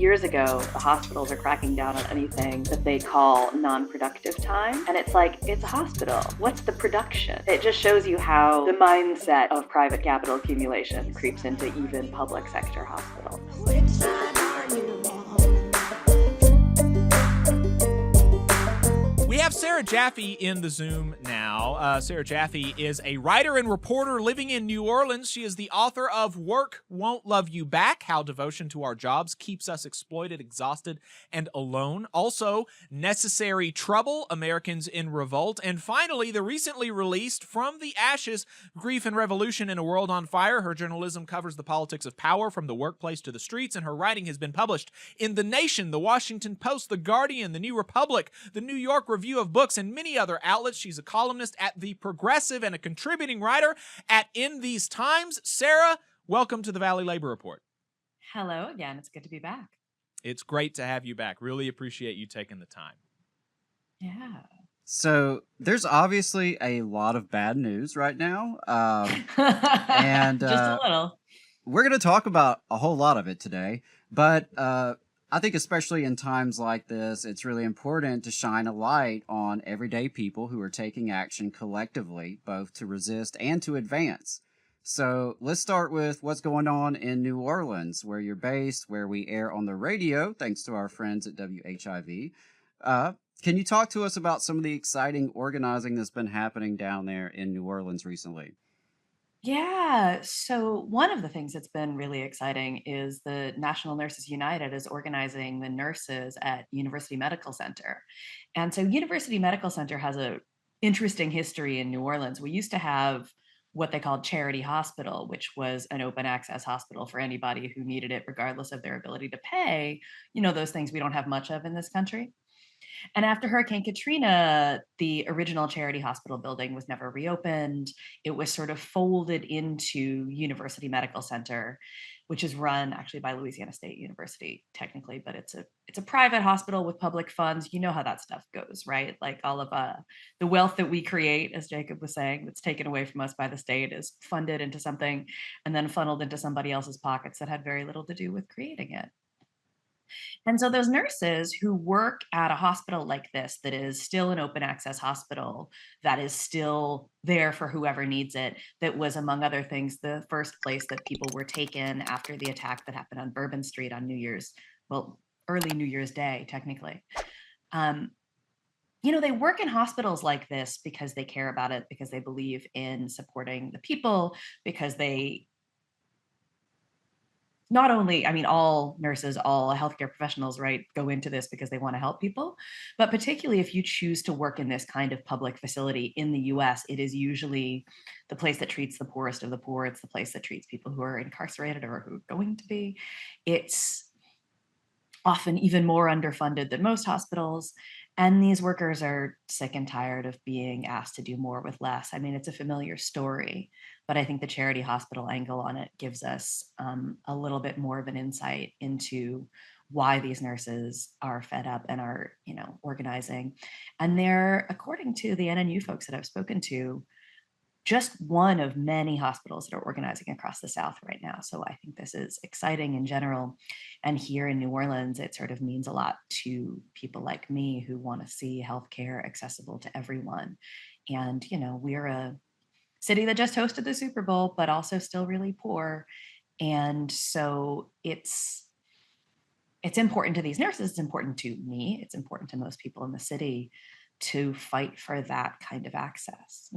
years ago, the hospitals are cracking down on anything that they call non-productive time. And it's like, it's a hospital. What's the production? It just shows you how the mindset of private capital accumulation creeps into even public sector hospitals. Which side are you on? We have Sarah Jaffe in the Zoom now. Sarah Jaffe is a writer and reporter living in New Orleans. She is the author of Work Won't Love You Back, How Devotion to Our Jobs Keeps Us Exploited, Exhausted, and Alone. Also, Necessary Trouble, Americans in Revolt. And finally, the recently released From the Ashes, Grief and Revolution in a World on Fire. Her journalism covers the politics of power from the workplace to the streets, and her writing has been published in The Nation, The Washington Post, The Guardian, The New Republic, The New York Review of Books, and many other outlets. She's a columnist at The Progressive and a contributing writer at In These Times. Sarah, welcome to the Valley Labor Report. Hello again. It's good to be back. It's great to have you back. Really appreciate you taking the time. Yeah. So there's obviously a lot of bad news right now. And just a little. We're going to talk about a whole lot of it today. But I think especially in times like this, it's really important to shine a light on everyday people who are taking action collectively, both to resist and to advance. So let's start with what's going on in New Orleans, where you're based, where we air on the radio, thanks to our friends at WHIV. Can you talk to us about some of the exciting organizing that's been happening down there in New Orleans recently? Yeah. So one of the things that's been really exciting is the National Nurses United is organizing the nurses at University Medical Center. And so University Medical Center has a interesting history in New Orleans. We used to have what they called Charity Hospital, which was an open access hospital for anybody who needed it, regardless of their ability to pay, those things we don't have much of in this country. And after Hurricane Katrina, the original Charity Hospital building was never reopened. It was sort of folded into University Medical Center, which is run actually by Louisiana State University, technically, but it's a private hospital with public funds. You know how that stuff goes, right? Like all of the wealth that we create, as Jacob was saying, that's taken away from us by the state is funded into something and then funneled into somebody else's pockets that had very little to do with creating it. And so those nurses who work at a hospital like this, that is still an open access hospital, that is still there for whoever needs it, that was, among other things, the first place that people were taken after the attack that happened on Bourbon Street on early New Year's Day, technically. They work in hospitals like this because they care about it, because they believe in supporting the people, because they not only, all nurses, all healthcare professionals, right, go into this because they want to help people, but particularly if you choose to work in this kind of public facility in the US, it is usually the place that treats the poorest of the poor. It's the place that treats people who are incarcerated or who are going to be. It's often even more underfunded than most hospitals. And these workers are sick and tired of being asked to do more with less. It's a familiar story, but I think the charity hospital angle on it gives us a little bit more of an insight into why these nurses are fed up and are, organizing. And they're, according to the NNU folks that I've spoken to, just one of many hospitals that are organizing across the South right now. So I think this is exciting in general. And here in New Orleans, it sort of means a lot to people like me who want to see healthcare accessible to everyone. And, we're a city that just hosted the Super Bowl, but also still really poor. And so it's important to these nurses. It's important to me. It's important to most people in the city to fight for that kind of access,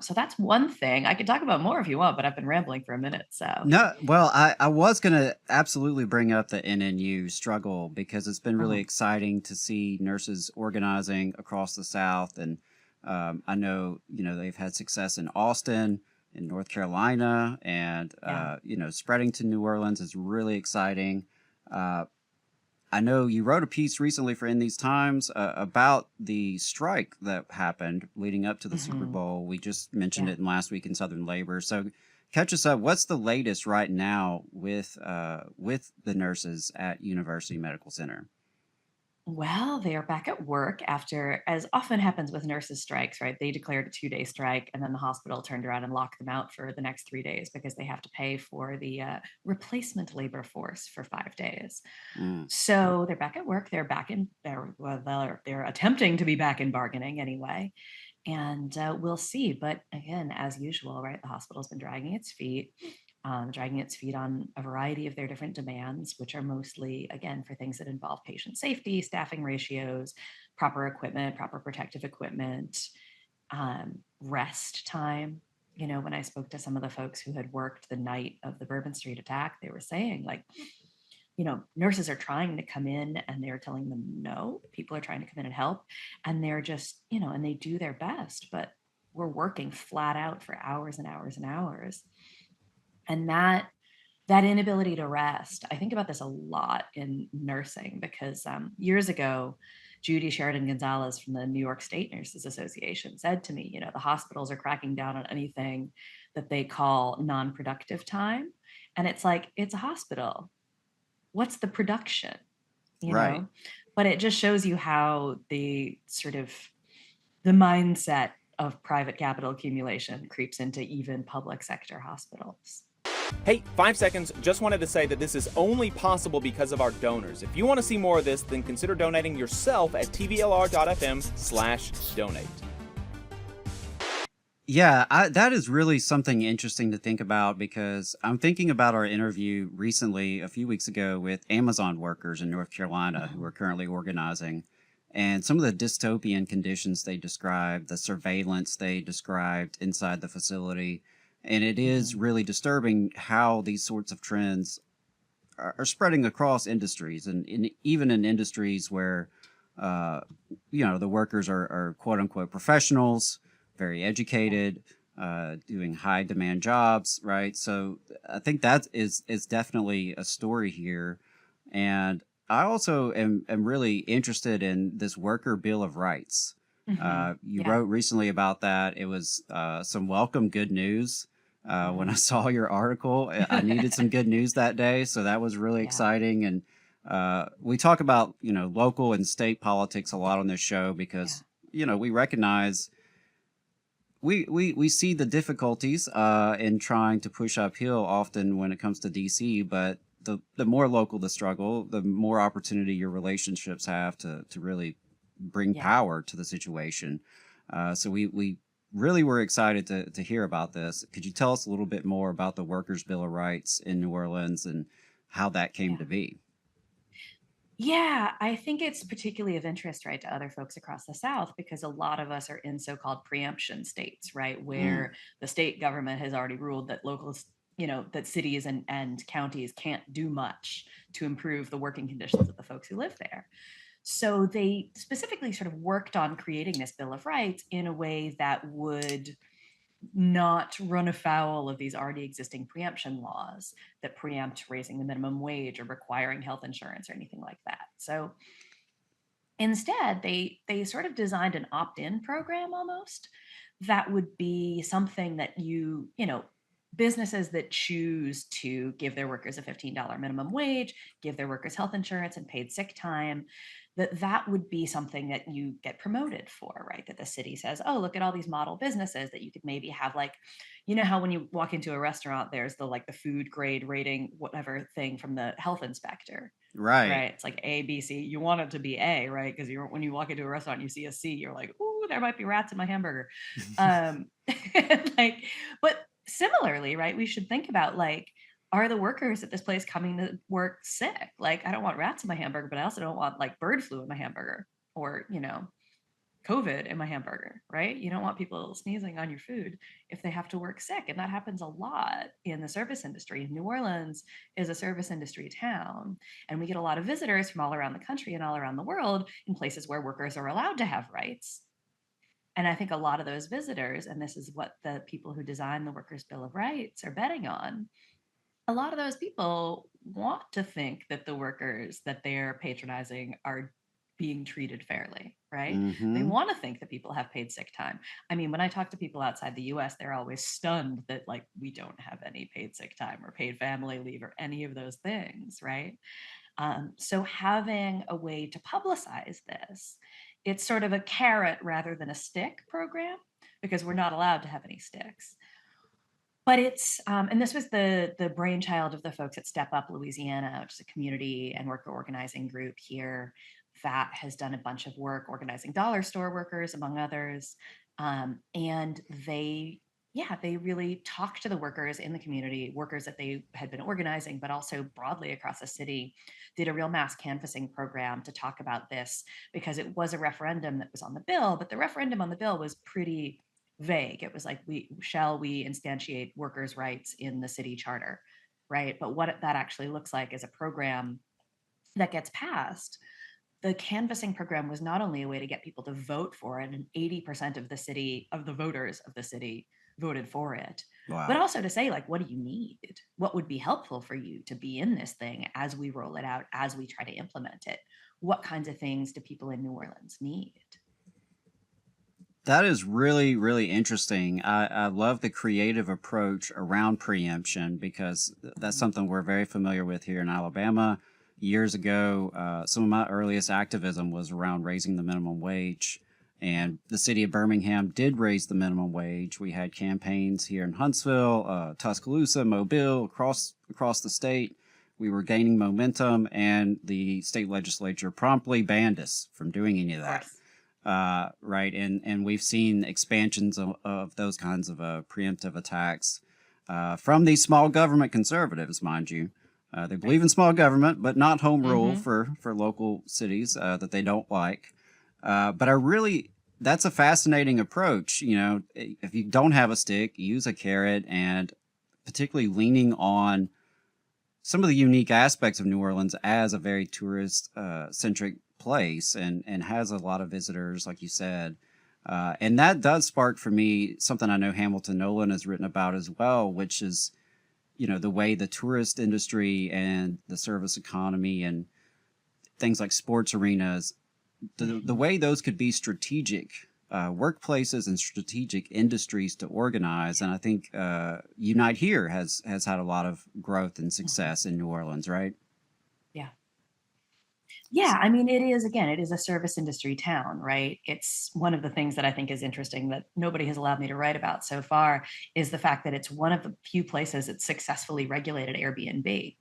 So that's one thing. I could talk about more if you want, but I've been rambling for a minute. So No, well, I was going to absolutely bring up the NNU struggle because it's been really exciting to see nurses organizing across the South. And I know, they've had success in Austin, in North Carolina, and, spreading to New Orleans is really exciting. I know you wrote a piece recently for In These Times about the strike that happened leading up to the Super Bowl. We just mentioned it in last week in Southern Labor. So catch us up. What's the latest right now with the nurses at University Medical Center? Well, they are back at work after, as often happens with nurses' strikes, right? They declared a 2-day strike, and then the hospital turned around and locked them out for the next 3 days because they have to pay for the replacement labor force for 5 days. Mm, So they're back at work. They're back in. They're attempting to be back in bargaining anyway, and we'll see. But again, as usual, right? The hospital's been dragging its feet on a variety of their different demands, which are mostly, again, for things that involve patient safety, staffing ratios, proper equipment, proper protective equipment, rest time. When I spoke to some of the folks who had worked the night of the Bourbon Street attack, they were saying, like, nurses are trying to come in and they're telling them no. People are trying to come in and help. And they're just, and they do their best, but we're working flat out for hours and hours and hours. And that inability to rest, I think about this a lot in nursing because years ago, Judy Sheridan Gonzalez from the New York State Nurses Association said to me, the hospitals are cracking down on anything that they call non-productive time. And it's like, it's a hospital. What's the production? You right. know? But it just shows you how the mindset of private capital accumulation creeps into even public sector hospitals. Hey, 5 seconds. Just wanted to say that this is only possible because of our donors. If you want to see more of this, then consider donating yourself at tvlr.fm/donate. Yeah, that is really something interesting to think about because I'm thinking about our interview recently, a few weeks ago, with Amazon workers in North Carolina who are currently organizing, and some of the dystopian conditions they described, the surveillance they described inside the facility. And it is Mhm. really disturbing how these sorts of trends are spreading across industries and even in industries where uh, the workers are quote unquote professionals, very educated, doing high demand jobs, right? So I think that is definitely a story here. And I also am really interested in this worker bill of rights. You Yeah. wrote recently about that. It was some welcome good news. When I saw your article, I needed some good news that day, so that was really Yeah. exciting. And we talk about local and state politics a lot on this show Yeah. because we recognize we see the difficulties in trying to push uphill often when it comes to DC, but the more local the struggle, the more opportunity your relationships have to really bring Yeah. power to the situation. So we really were excited to hear about this. Could you tell us a little bit more about the Workers' Bill of Rights in New Orleans and how that came Yeah. to be? Yeah, I think it's particularly of interest, right, to other folks across the South because a lot of us are in so-called preemption states, right, Mm, where the state government has already ruled that that cities and counties can't do much to improve the working conditions of the folks who live there. So they specifically sort of worked on creating this Bill of Rights in a way that would not run afoul of these already existing preemption laws that preempt raising the minimum wage or requiring health insurance or anything like that. So instead, they sort of designed an opt-in program almost that would be something that businesses that choose to give their workers a $15 minimum wage, give their workers health insurance and paid sick time, that would be something that you get promoted for, right? That the city says, oh, look at all these model businesses that you could maybe have, like, how when you walk into a restaurant, there's the food grade rating, whatever thing from the health inspector. right. Right, it's like A, B, C. You want it to be A, right? Because when you walk into a restaurant and you see a C, you're like, "Ooh, there might be rats in my hamburger." Um, like, but similarly, right, we should think about, like, are the workers at this place coming to work sick? Like, I don't want rats in my hamburger, but I also don't want, like, bird flu in my hamburger or, COVID in my hamburger, right? You don't want people sneezing on your food if they have to work sick. And that happens a lot in the service industry. New Orleans is a service industry town, and we get a lot of visitors from all around the country and all around the world in places where workers are allowed to have rights. And I think a lot of those visitors, and this is what the people who design the Workers' Bill of Rights are betting on, a lot of those people want to think that the workers that they're patronizing are being treated fairly, right? They Mm-hmm. want to think that people have paid sick time. I mean, when I talk to people outside the US, they're always stunned that, like, we don't have any paid sick time or paid family leave or any of those things, right? So having a way to publicize this, it's sort of a carrot rather than a stick program, because we're not allowed to have any sticks. But it's, and this was the brainchild of the folks at Step Up Louisiana, which is a community and worker organizing group here that has done a bunch of work organizing dollar store workers, among others. And they really talked to the workers in the community, workers that they had been organizing, but also broadly across the city, did a real mass canvassing program to talk about this, because it was a referendum that was on the bill, but the referendum on the bill was pretty vague. It was like, we instantiate workers' rights in the city charter, right? But what that actually looks like is a program that gets passed. The canvassing program was not only a way to get people to vote for it, and 80% of the voters of the city voted for it, but Wow. also to say, like, what do you need? What would be helpful for you to be in this thing as we roll it out, as we try to implement it? What kinds of things do people in New Orleans need? That is really, really interesting. I love the creative approach around preemption because that's something we're very familiar with here in Alabama. Years ago, some of my earliest activism was around raising the minimum wage. And the city of Birmingham did raise the minimum wage. We had campaigns here in Huntsville, Tuscaloosa, Mobile, across the state. We were gaining momentum, and the state legislature promptly banned us from doing any of Of that. course. Right. And we've seen expansions of those kinds of preemptive attacks from these small government conservatives, mind you. They believe in small government, but not home rule for local cities that they don't like. But that's a fascinating approach. You know, if you don't have a stick, use a carrot, and particularly leaning on some of the unique aspects of New Orleans as a very tourist centric place and has a lot of visitors, like you said. And that does spark for me something I know Hamilton Nolan has written about as well, which is, you know, the way the tourist industry and the service economy and things like sports arenas, the way those could be strategic workplaces and strategic industries to organize. And I think Unite Here has had a lot of growth and success in New Orleans, right? Yeah. Yeah, I mean, it is a service industry town, right? It's one of the things that I think is interesting that nobody has allowed me to write about so far, is the fact that it's one of the few places that successfully regulated Airbnb.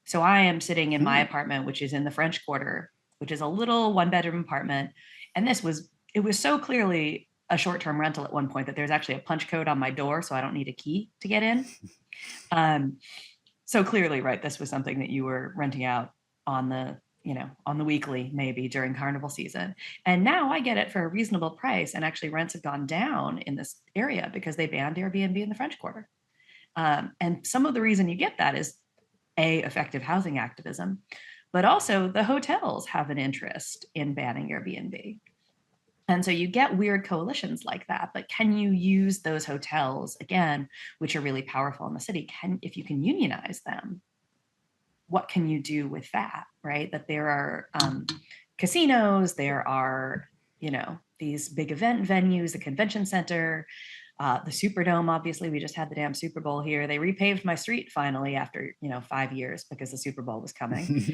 So I am sitting in my Hmm. apartment, which is in the French Quarter, which is a little one-bedroom apartment. And it was so clearly a short-term rental at one point that there's actually a punch code on my door, so I don't need a key to get in. Um, so clearly, right, this was something that you were renting out on on the weekly, maybe during carnival season. And now I get it for a reasonable price. And actually, rents have gone down in this area because they banned Airbnb in the French Quarter. And some of the reason you get that is effective housing activism, but also the hotels have an interest in banning Airbnb. And so you get weird coalitions like that. But can you use those hotels, again, which are really powerful in the city? If you can unionize them, what can you do with that, right? That there are casinos, there are, these big event venues, the convention center, the Superdome. Obviously, we just had the damn Super Bowl here. They repaved my street finally after 5 years because the Super Bowl was coming.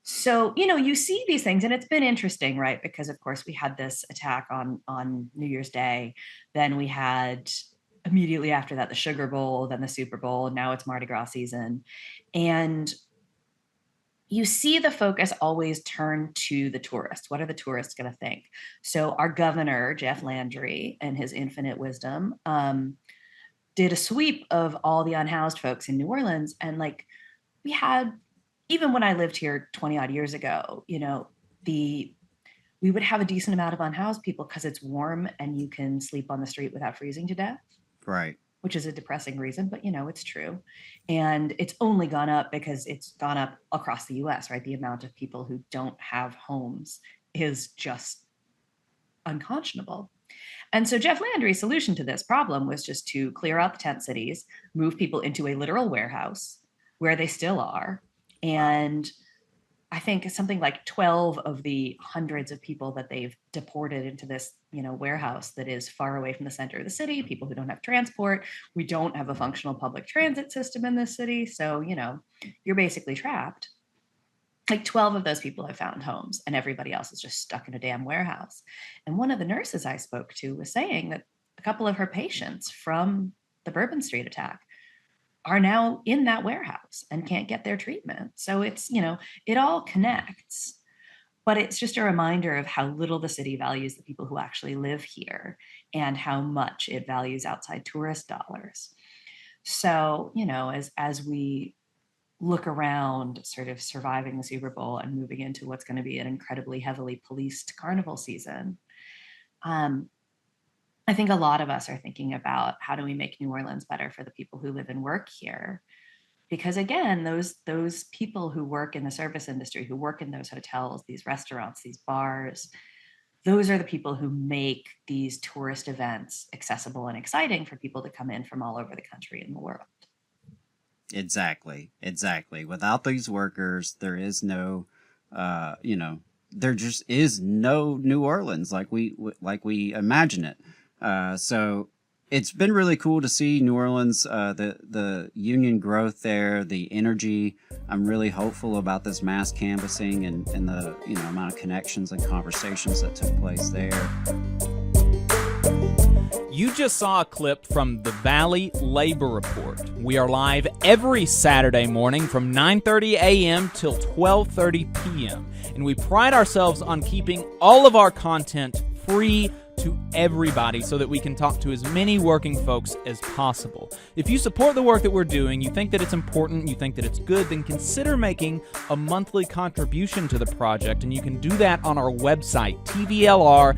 So you see these things, and it's been interesting, right? Because of course we had this attack on New Year's Day, then we had immediately after that the Sugar Bowl, then the Super Bowl, and now it's Mardi Gras season, and you see the focus always turn to the tourists. What are the tourists going to think? So our governor, Jeff Landry, in his infinite wisdom, did a sweep of all the unhoused folks in New Orleans. And like we had, even when I lived here 20 odd years ago, we would have a decent amount of unhoused people because it's warm and you can sleep on the street without freezing to death. Right. Which is a depressing reason, but it's true. And it's only gone up because it's gone up across the US, right? The amount of people who don't have homes is just unconscionable. And so Jeff Landry's solution to this problem was just to clear out the tent cities, move people into a literal warehouse where they still are. And I think something like 12 of the hundreds of people that they've deported into this, warehouse that is far away from the center of the city, people who don't have transport. We don't have a functional public transit system in this city. So, you're basically trapped. like 12 of those people have found homes, and everybody else is just stuck in a damn warehouse. And one of the nurses I spoke to was saying that a couple of her patients from the Bourbon Street attack are now in that warehouse and can't get their treatment. So it's, it all connects. But it's just a reminder of how little the city values the people who actually live here and how much it values outside tourist dollars. So, as we look around sort of surviving the Super Bowl and moving into what's going to be an incredibly heavily policed carnival season, I think a lot of us are thinking about how do we make New Orleans better for the people who live and work here? Because again, those people who work in the service industry, who work in those hotels, these restaurants, these bars, those are the people who make these tourist events accessible and exciting for people to come in from all over the country and the world. Exactly. Without these workers, there is no, there just is no New Orleans like we imagine it. So it's been really cool to see New Orleans, the union growth there, the energy. I'm really hopeful about this mass canvassing and the amount of connections and conversations that took place there. You just saw a clip from the Valley Labor Report. We are live every Saturday morning from 9:30 a.m. till 12:30 p.m. And we pride ourselves on keeping all of our content free to everybody so that we can talk to as many working folks as possible. If you support the work that we're doing, you think that it's important, you think that it's good, then consider making a monthly contribution to the project, and you can do that on our website, tvlr.fm.